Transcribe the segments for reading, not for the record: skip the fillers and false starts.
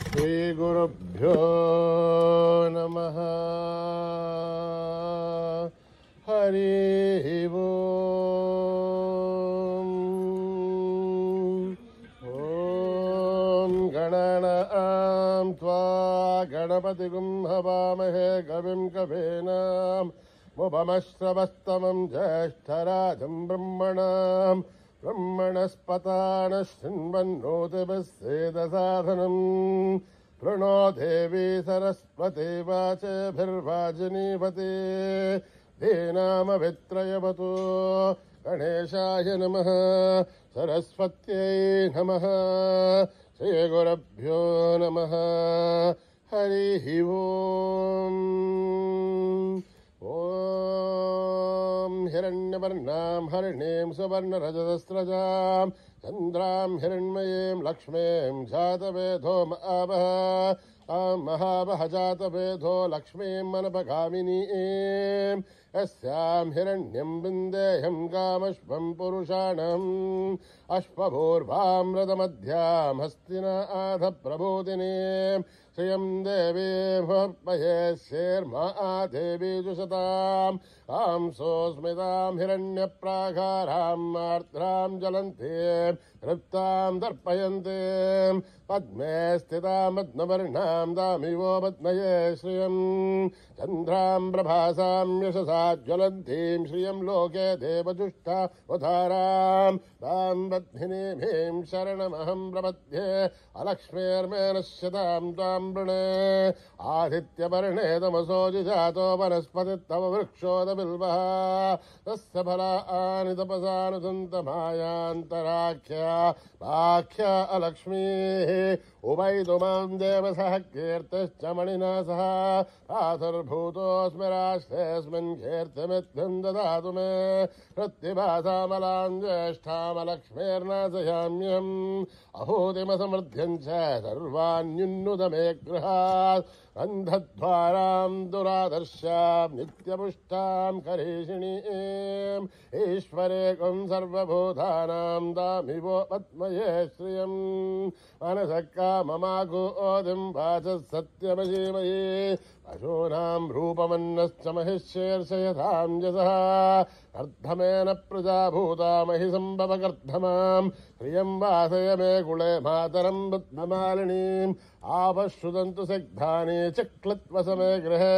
శ్రీ గురుభ్యో నమః. హరి ఓం. ఓం గణానాం త్వా గణపతిగుం హవామహే కవిం కవీనాం ముపమశ్రవస్తమం జ్యేష్ఠరాజం బ్రహ్మణాం బ్రహ్మణస్పతాన శృణ్వన్నోతిభిస్సేదసాధనం ప్రణో దేవీ సరస్వతి వాచేభిర్వాజినీవతి ధీనామవిత్రయవతు. గణేశాయ నమః. సరస్వత్యై నమః. శ్రీగురుభ్యో నమః. హరి ఓం. ఓం హిరణ్యవర్ణాం హరిణీం సువర్ణరజతస్రజాం చంద్రాం హిరణ్మయీం లక్ష్మీం జాతవేదో మహావహ మహావహ జాతవేదో లక్ష్మీం మనపగామినీం యస్యాం హిరణ్యం విందేహం కామశ్వం పురుషాణం అశ్వభూర్వామృతమధ్యాం హస్తినాథ ప్రభూతినీం శ్రియం దేవీ భవపయేశేర్మా దేవీ జుషతాం కాంసోస్మితాం హిరణ్యప్రాకారాం ఆర్ద్రాం జ్వలంతీం తృప్తాం దర్పయంతీం పద్మే స్థితాం పద్మవర్ణాం దామివో పద్మయే శ్రియం చంద్రాం ప్రభాసాం యశసా జ్వలంతీం శ్రియం లోకే దేవజుష్టా ఉదారాం తాం పద్మినీమీం శరణమహం ప్రపద్యే అలక్ష్మీర్మే నశ్యతాం తాం వృణే ఆదిత్యవర్ణే తమసో జిజాతో వనస్పతిస్తవ వృక్షోదబిల్వః తస్య ఫలాని తపసానుసంతమాయాంతరాఖ్య వాఖ్య అలక్ష్మీః ఉభైతు మాం దేవసః కీర్తిశ్చ మణినా సహ ఆతుర్భూతోऽస్మి రాష్ట్రేऽస్మిన్ కీర్తిమిత్థం దదాతు మే ప్రత్తిభాసామలాం జ్యేష్ఠామలక్ష్మీర్నాశయామ్యహం అహూతిమసమృద్ధ్యం చ సర్వాణ్యున్నుత మే గృహాత్ అంధద్వారాం దురాదర్శాం నిత్యపుష్టాం కరీషిణీం ఈశ్వరేకం సర్వభూతానాం దామివో పద్మయే శ్రియం మనసః కామమాగోదిం వాచः సత్యమసీమయే పశూనాం రూపమన్నశ్చ మహిషీర్షయతాం యసః అర్ధమేన ప్రజాభూతా మహి సంభవకర్ధమాం శ్రియం వాసయ మే కుళే మాతరం పద్మమాలినీం ఆపశ్రుదంతు సిగ్ధాని చక్లత్వసమే గృహే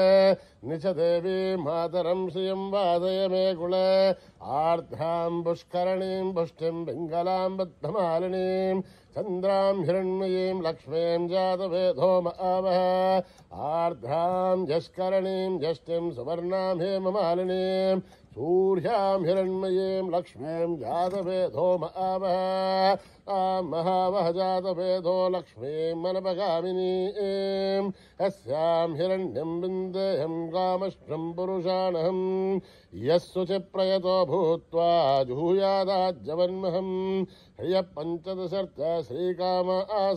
నిచ దేవీ మాతరం శ్రియం వాసయ మే కుళే ఆర్ద్రాం పుష్కరణీం పుష్టిం పింగళాం పద్మమాలినీం చంద్రాం హిరణ్మయీం లక్ష్మీం జాతవేదో మహావహ ఆర్ద్రాం జష్కరణీం జష్టిం సువర్ణాం హేమమాలినీం సూర్యాం హిరణ్మయీం లక్ష్మీం జాతవేదో మహావహ మహావహ జాతవేదో లక్ష్మీం మనపగామినీం యస్యాం హిరణ్యం విందేహం కామశ్వం పురుషాణహం యస్సుచి ప్రయతో భూత్వా జూయాదాజ్యవన్మహం హ్రియ పంచదశర్చ శ్రీకామ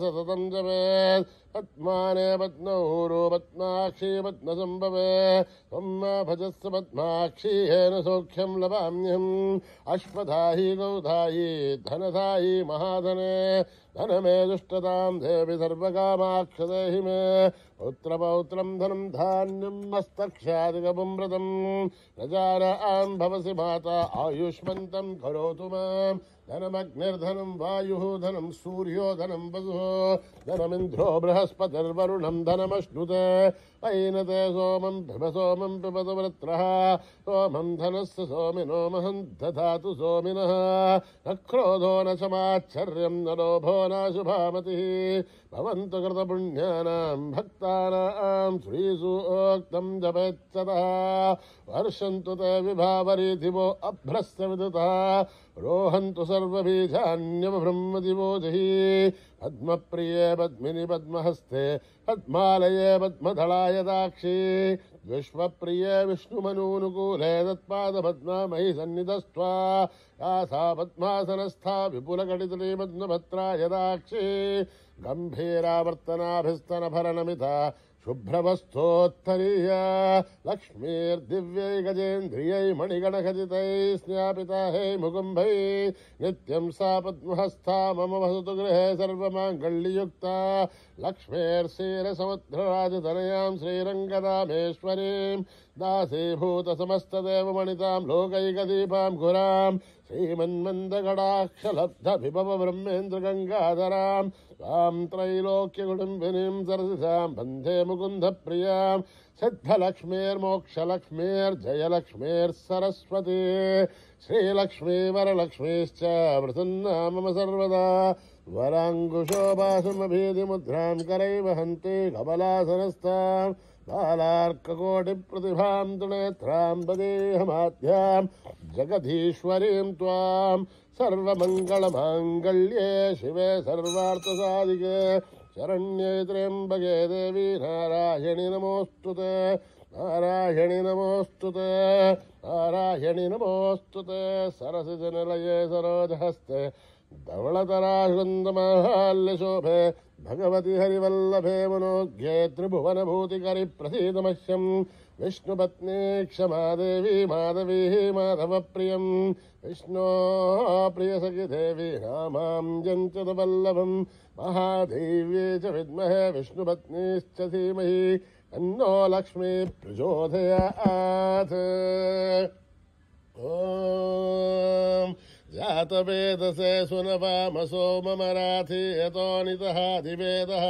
సతతం జపేత్ పద్మానే పద్మౌరు పద్మాక్షీ పద్మసంభవే త్వం భజస్వ పద్మాక్షీ హేన సౌఖ్యం లభామ్యహం అశ్వధాయి గౌధాయి ధనధాయి మహాధనే ధనమే దుష్టతాం దేవి సర్వకామాక్షదేహి మే పుత్రపౌత్రం ధనం ధాన్యం మస్తక్షాదిగమృతం ప్రజానాం భవసి మాత ఆయుష్మంతం కరోతు మాం ధనమగ్నిర్ధనం వాయు ధనం సూర్యో ధనం వసు ధనమింద్రో బృహస్పతిర్వరుణం ధనమశ్నుతే వైనతే సోమం పిబ సోమం పిబతు వృత్రః సోమం ధనస్య సోమినో మహం దధాతు సోమినః న క్రోధో న సమాశ్చర్యం న లోభో నాశుభామతిః భవంతు కృతపుణ్యానాం భక్తానాం శ్రీసూక్తం జపేచ్చతః వర్షంతు తే విభావరీతివో అభ్రస్య విదుతః రోహంతు సర్వబీజాన్యవబ్రహ్మదివోజహి పద్మప్రియే పద్మిని పద్మహస్తే పద్మాలయే పద్మధళాయదాక్షి విశ్వప్రియే విష్ణుమనూనుకూలే తత్పాదపద్మమయి సన్నిధస్త్వా యాసా పద్మాసనస్థా విపులకటితలీ పద్మభత్రాయదాక్షి గంభీరావర్తనాభిస్తనభరణమిత शुभ्रवस्थोत्तरीया लक्ष्मीर्दिव्यै गजेन्द्रियै मणिगणखचितैः स्न्यापिता हे मुकुम्भै नित्यं सा पद्महस्था मम वसतु गृहे सर्वमाङ्गल्ययुक्ता लक्ष्मीर्षीरसमुद्रराजतनयां श्रीरङ्गदामेश्वरीं दासीभूतसमस्तदेवमणितां लोकैकदीपां गुरां श्रीमन्मन्दगडाक्षलब्धविभव ब्रह्मेन्द्रगङ्गाधरां तां त्रैलोक्यकुटुम्बिनीं सरसिजां वन्दे मुकुन्दप्रियां सिद्धलक्ष्मीर्मोक्षलक्ष्मीर्जयलक्ष्मीर्सरस्वती श्रीलक्ष्मीवरलक्ष्मीश्च प्रसन्ना मम सर्वदा वराङ्कुशोपासमभीतिमुद्रां करैव हन्ति कमलासनस्तां बालार्ककोटिप्रतिभां त्रिनेत्रां वदेहमाद्यां जगदीश्वरीं त्वां सर्वमङ्गलमाङ्गल्ये शिवे सर्वार्थसाधिके शरण्ये त्र्यम्बके देवी नारायणि नमोऽस्तुते नारायणि नमोऽस्तुते नारायणि नमोऽस्तुते सरसिजनिलये सरोजहस्ते धवलतराशृन्दमाहाल्यशोभे भगवति हरिवल्लभे मनोज्ञे त्रिभुवनभूतिकरि प्रसीदमह्यं विष्णुपत्नी क्षमा देवी माधवी माधवप्रियं विष्णोः प्रियसखि देवी नामां जञ्चतवल्लभं महादेव्यै च विद्महे विष्णुपत्नीश्च धीमहि तन्नो लक्ष्मी प्रचोदयात्। ॐ जातवेदसे सुनवामसो मम राथि यतो नितः दिवेदः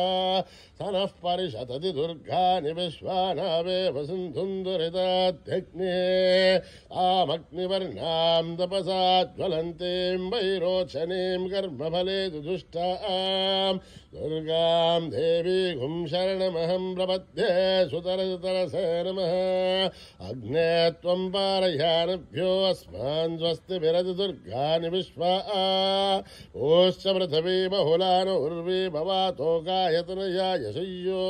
सनः परिषदति दुर्गानि विश्वानावेव सिन्धुन्दुरिताध्यग्निः आमग्निवर्णां तपसा ज्वलन्तीं वैरोचनीं कर्मफले दुष्टां दुर्गां देवीं शरणमहं प्रपद्ये सुतरतरसे नमः। अग्ने त्वं पारयानभ्यो अस्मान् स्वस्तिभिरति दुर्गानि विश्वा ओश्च पृथिवी बहुलानो उर्वी भवातो गायतनया यशय्यो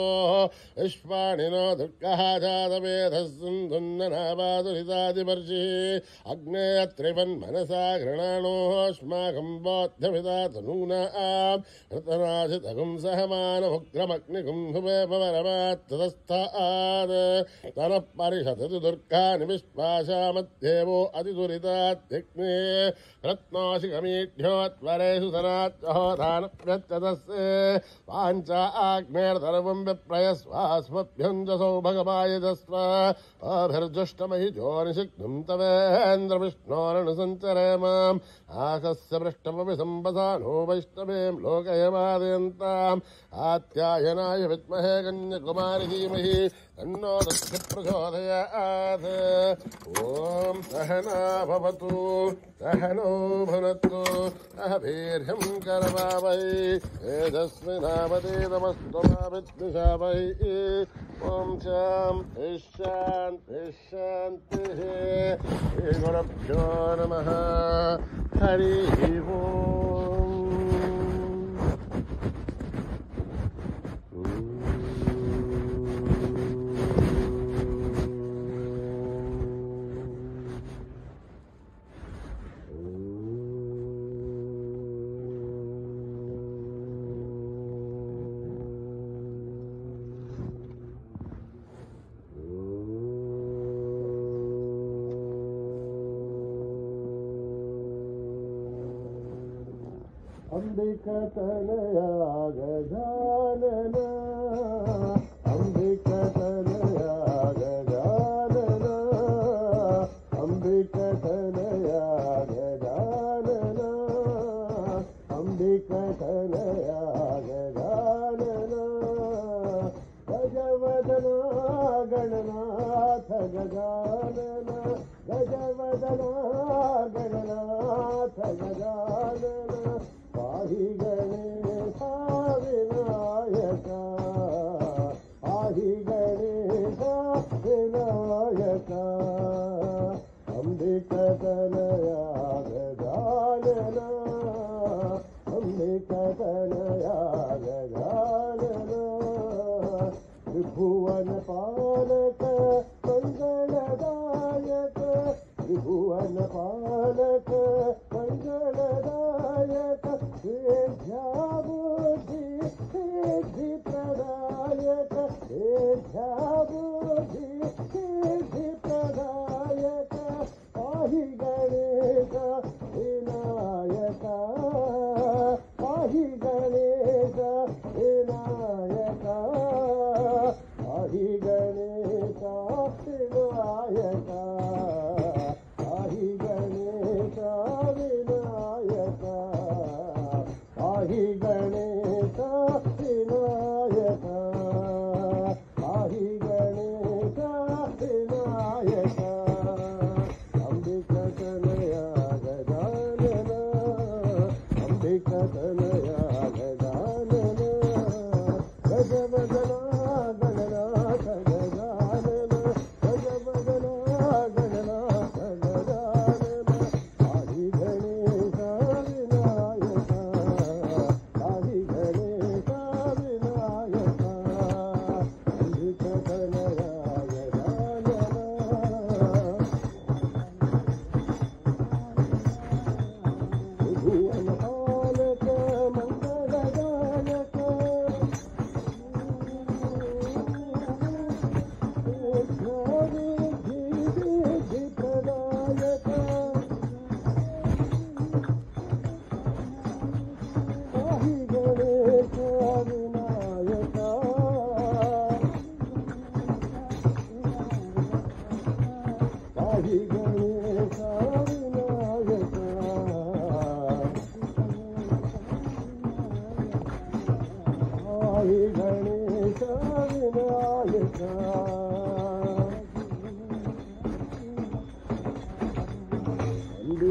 विश्वाणिनो दुर्गः जातवेदः सिन्धुन्ननावादुरितादिवर्षिः अग्नेयत्रिवन्मनसा गृणाणोऽस्माकं बोध्यमिता तनूनां हृतनाशितगुं सहमानमुग्रमग्निगुं हुवे भवरमात्तदस्तात् तनः परिषदति दुर्गानि विश्वासामध्येवो अतिदुरितात्यग्ने रत्नाशिकमीढ्योत्वरेषु सनाच्चहोधानप्यत्यतस्य वाञ्चा आग्नेर्धर्वं विप्रयस्वास्मभ्यञ्जसौ भगवायजस्व अभिर्जुष्टमहि जोनिषिग्नुं तवेन्द्रविष्णोरनुसञ्चरे माम् आकस्य पृष्ठमपि सम्पसानो वैष्णवीं लोकयमादयन्ताम् आत्यायनाय विद्महे कन्याकुमारि धीमहि तन्नो दक्षिः प्रचोदयात्। ॐ सहना भवतु सहनो भुनक्तु सह वीर्यं करवावहै तेजस्विनावधीतमस्तु मा विद्विषावहै। ॐ शान्तिः शान्तिः शान्तिः। श्रीगुरुभ्यो नमः। हरिः ओम्। अंबिकतनया गजानना अंबिकतनया गजानना अंबिकतनया गजानना अंबिकतनया गजानना गजवदना गणनाथ गजानना गजवदना गणनाथ गजानना पाहि गणेशा विनायका पाहि गणेशा विनायका अंबिकतनया गजानना अंबिकतनया गजानना त्रिभुवन पालक मंगलदायक त्रिभुवन पालक मंगलदायक विद्याबुद्धि सिद्धि प्रदायक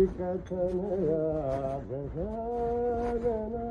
कथन याद गाना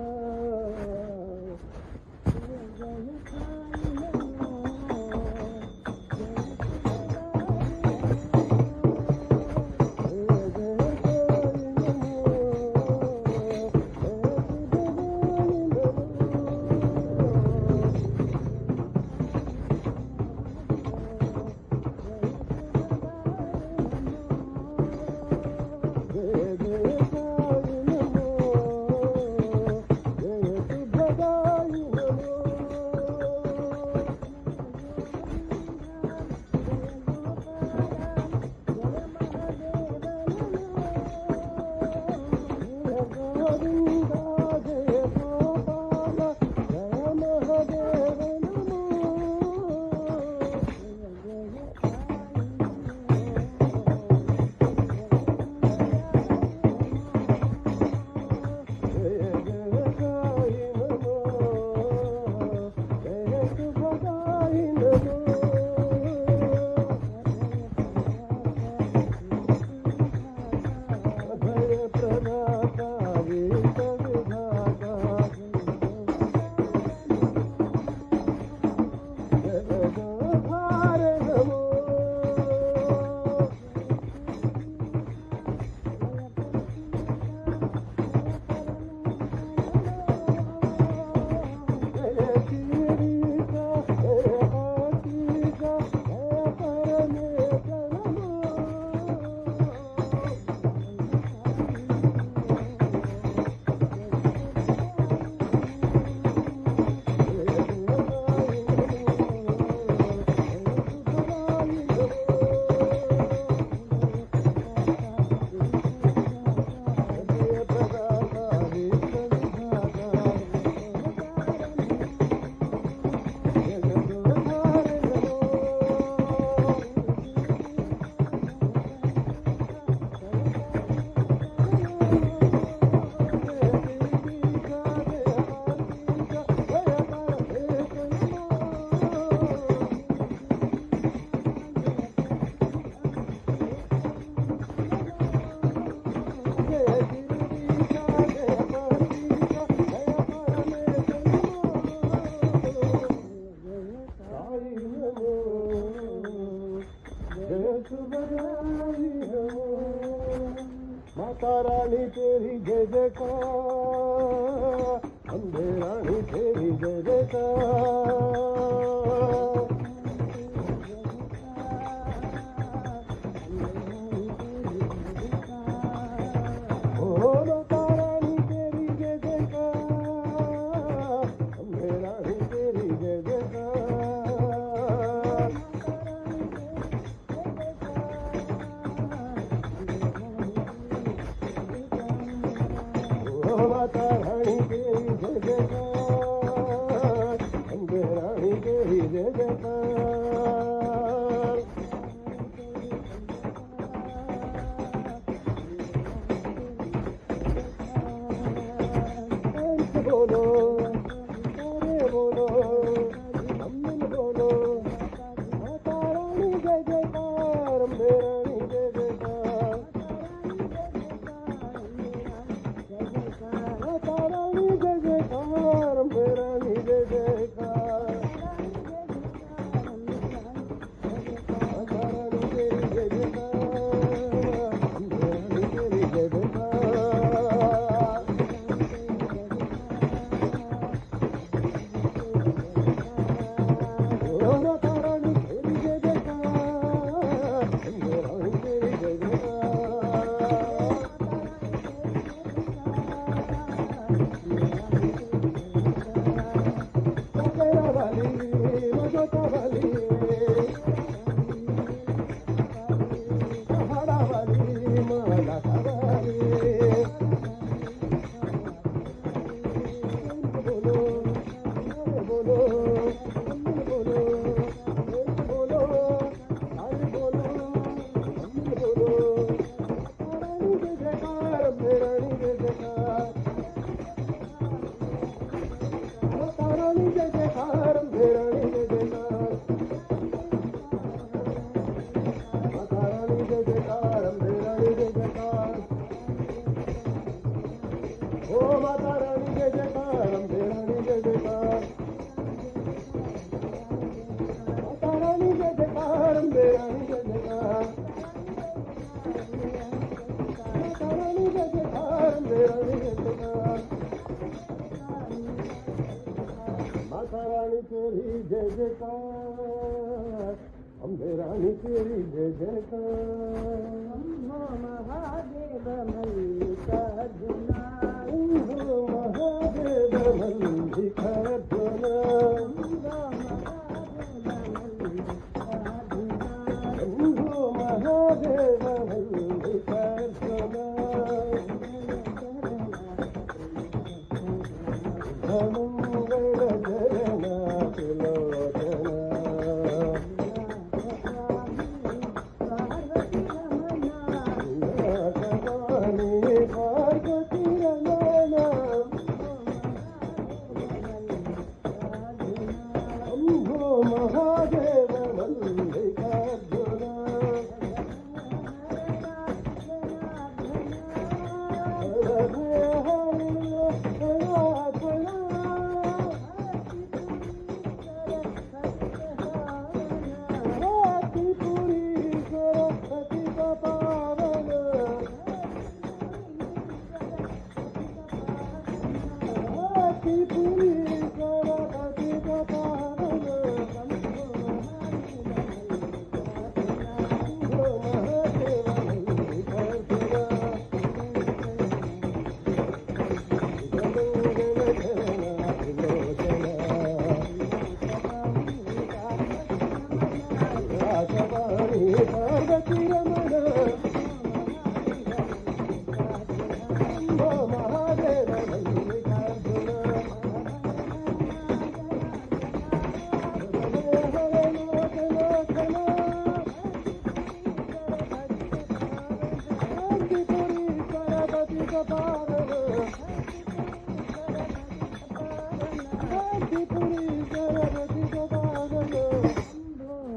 माता रानी तेरी जय जयकार, अम्बे रानी तेरी जय जयकार। ओ माता रानी तेरी जय जयकार, अम्बे रानी तेरी जय जयकार। माता रानी तेरी जय जयकार, अम्बे रानी तेरी तेरी जय जयकार अम्बे रानी तेरी जय जयकार महादेव मल्लिकार्जुना महादेव मल्लिकार्जुना महादेव मल्लिकार्जुना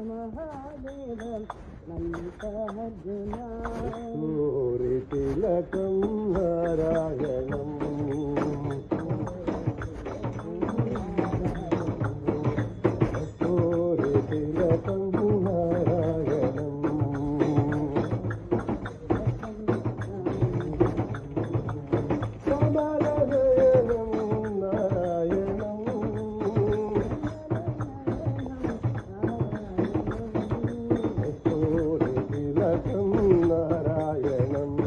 महादेव मल्लिकार्जुना तिलकं नारायणम् तिलकं नारायणम् कमलनयनं नारायणम् तिलकं नारायणम्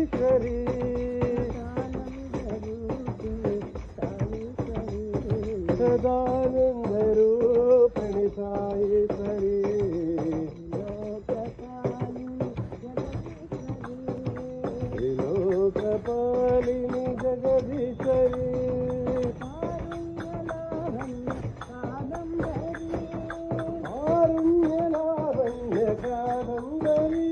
जगदीश्वरी सदानंद रूपिणी साईश्वरी त्रिलोकपालिनी जगदीश्वरी आरुण्यलावण्य कादम्बरी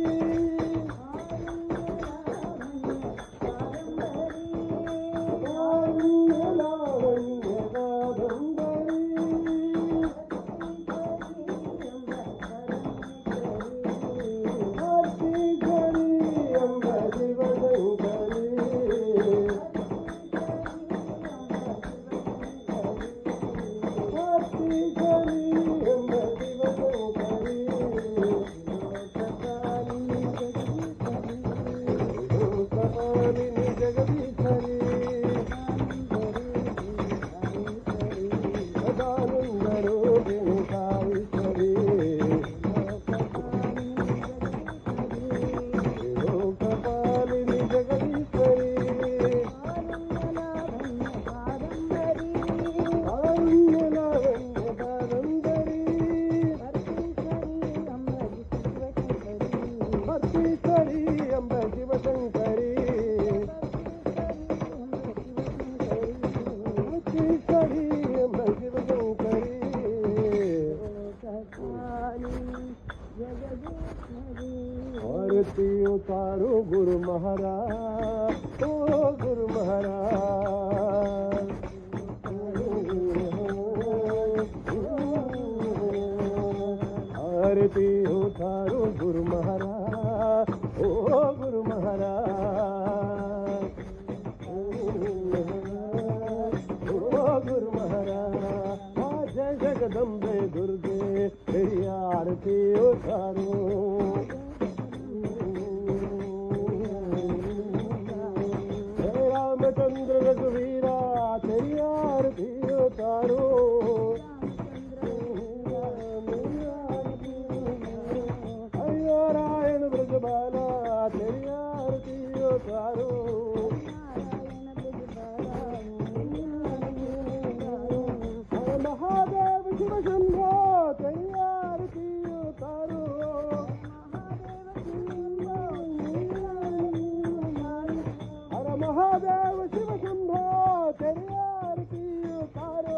आरुण्यलावण्य कादम्बरी आर्तिकरी अम्ब शिवशङ्करी आर्तिकरी अम्ब शिवशङ्करी लोकपालिनी जगदीश्वरी सदानन्दरूपिणी साईश्वरी लोकपालिनी जगदीश्वरी आरुण्यलावण्य कादम्बरी भक्तीश्वरी अम्ब शिवशङ्करी भक्तीश्वरी अम्ब शिवशङ्करी आरती उतारो गुरु महाराज ओ गुरु महाराज आरती उतारो गुरु महाराज ओ गुरु महाराज ओ गुरु महाराज जय जगदम्बे दुर्गे तेरी आरती उतारो जय रामचंद्र रघुवीरा तेरी आरती उतारो अयो नारायण ब्रजबाला तेरी आरती उतारो हर महादेव शिव शंभो तेरी आरती उतारो हर महादेव शिव शंभो तेरी आरती उतारो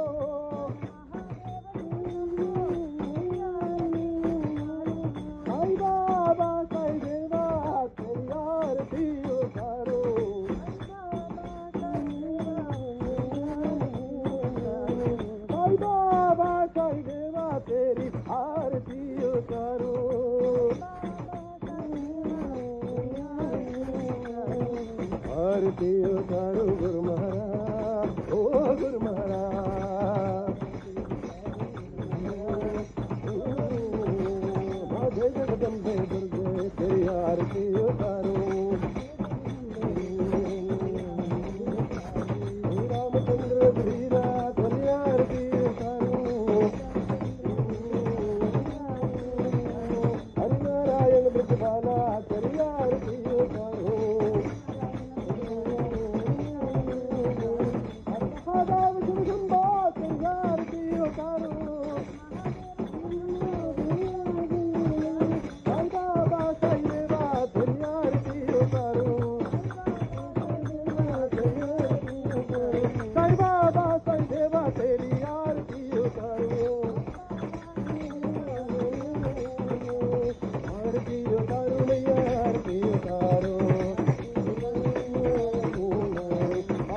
साई बाबा साई देवा तेरी आरती उतारो साई बाबा साई देवा तेरी आरती उतारो आरती उतारो गुरु महाराज ओ गुरु महाराज जय जगदम्बे दुर्गे तेरी आरती उतारो रामचंद्र धीरा तेरी आरती उतारो हरि नारायण ब्रजबाला तेरी आरती उतारो महादेव शिव शंभो तेरी आरती उतारो साई बाबा साई देवा तेरी आरती उतारो साई बाबा साई देवा तेरी आरती उतारो आरती उतारो मैया आरती उतारो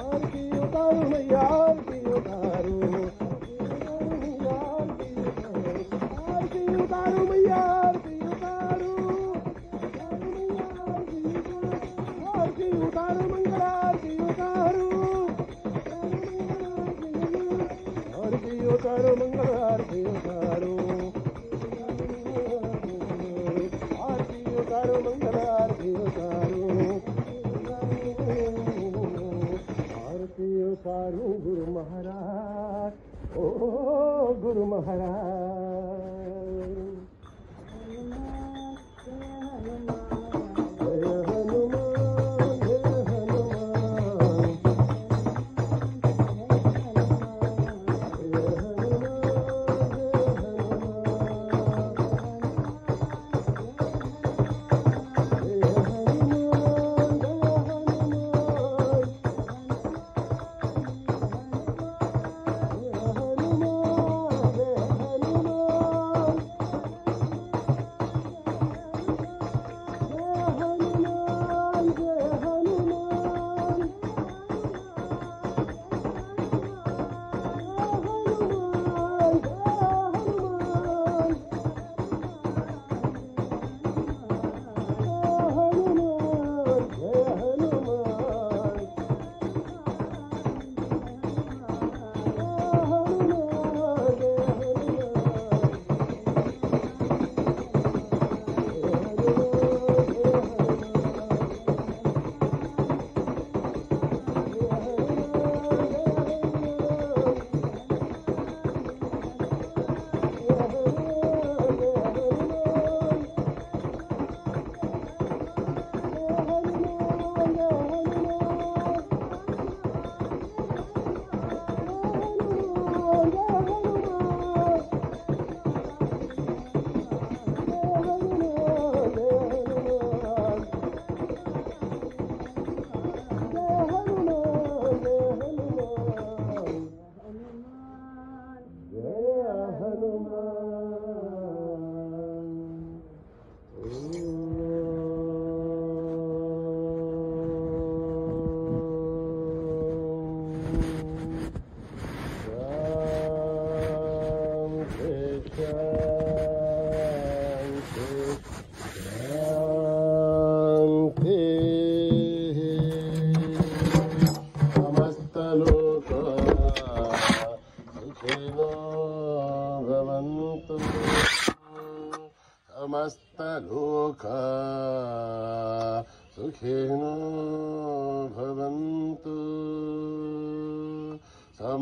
आरती उतारो मैया आरती उतारो आरती उतारो मैया आरती उतारो आरती उतारो मंगल आरती उतारो आरती उतारो मंगल आरती उतारो आरती उतारो मंगल आरती उतारो आरती उतारो गुरु महाराज ओ गुरु महाराज जय हनुमान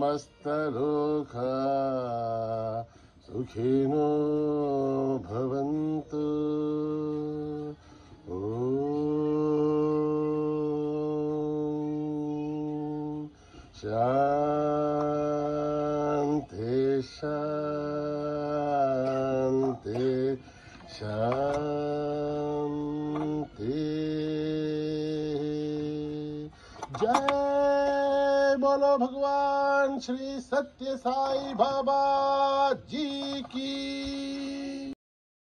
समस्तलोका सुखिनो भवन्तु। ॐ शान्ति शान्ति शान्ति। जय बोलो भगवान श्री सत्य साई बाबा जी की।